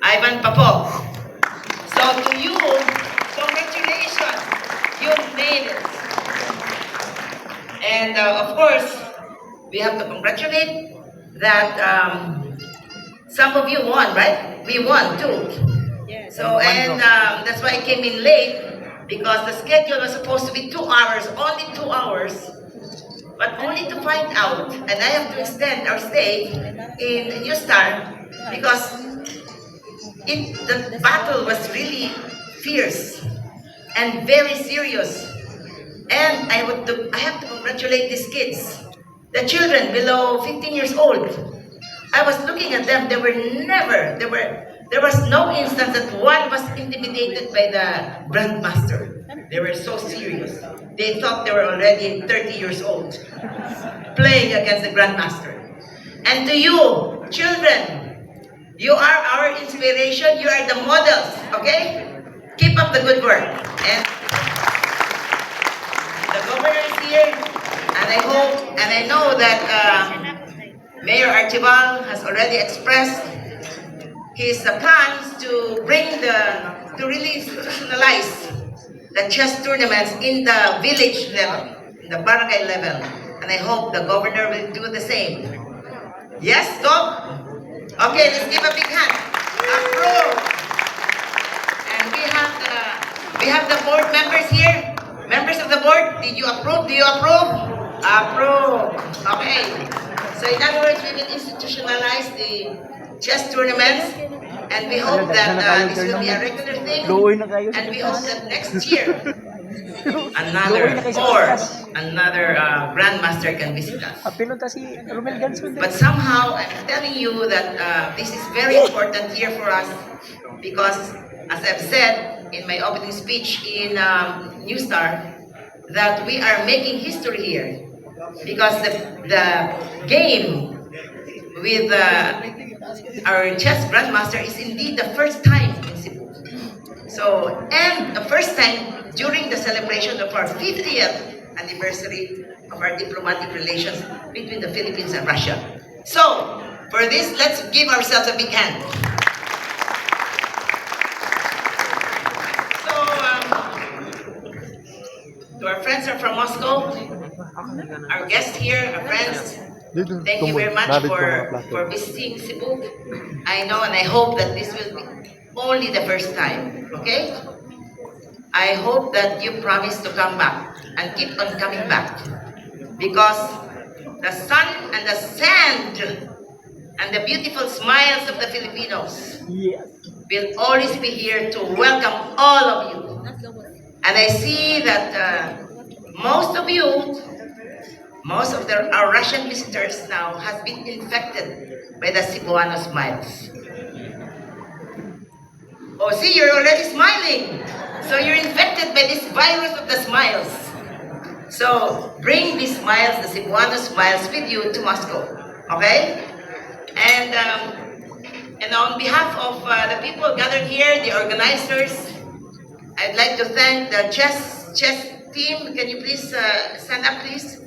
Ivan Papo. So to you, congratulations, you made it. And of course, we have to congratulate that some of you won, right? We won too. So, and that's why I came in late, because the schedule was supposed to be 2 hours, only 2 hours, but only to find out, and I have to extend our stay in New Star, because the battle was really fierce and very serious. And I have to congratulate these kids, the children below 15 years old. I was looking at them, there was no instance that one was intimidated by the grandmaster. They were so serious. They thought they were already 30 years old, playing against the grandmaster. And to you, children, you are our inspiration, you are the models, okay? Keep up the good work. And the governor is here, and I hope, and I know that Mayor Archibald has already expressed his plans to to really institutionalize the chess tournaments in the village level, in the barangay level. And I hope the governor will do the same. Yes, Gov? Okay, let's give a big hand. Approve. And we have the board members here. Members of the board, did you approve? Do you approve? Approve. Okay. So in other words, we will institutionalize the chess tournaments, and we hope that this will be a regular thing. And we hope that next year, another grandmaster can visit us. But somehow, I'm telling you that this is very important year for us, because, as I've said in my opening speech in New Star, that we are making history here. Because the game with our chess grandmaster is indeed the first time in Cebu. So, and the first time during the celebration of our 50th anniversary of our diplomatic relations between the Philippines and Russia. So, for this, let's give ourselves a big hand. To our friends are from Moscow, our guests here, our friends, thank you very much for visiting Cebu. I know and I hope that this will be only the first time, okay? I hope that you promise to come back and keep on coming back, because the sun and the sand and the beautiful smiles of the Filipinos will always be here to welcome all of you. And I see that most of our Russian visitors now has been infected by the Cebuano smiles. Oh, see, you're already smiling. So you're infected by this virus of the smiles. So bring these smiles, the Cebuano smiles, with you to Moscow, okay? And on behalf of the people gathered here, the organizers, I'd like to thank the chess team. Can you please stand up, please?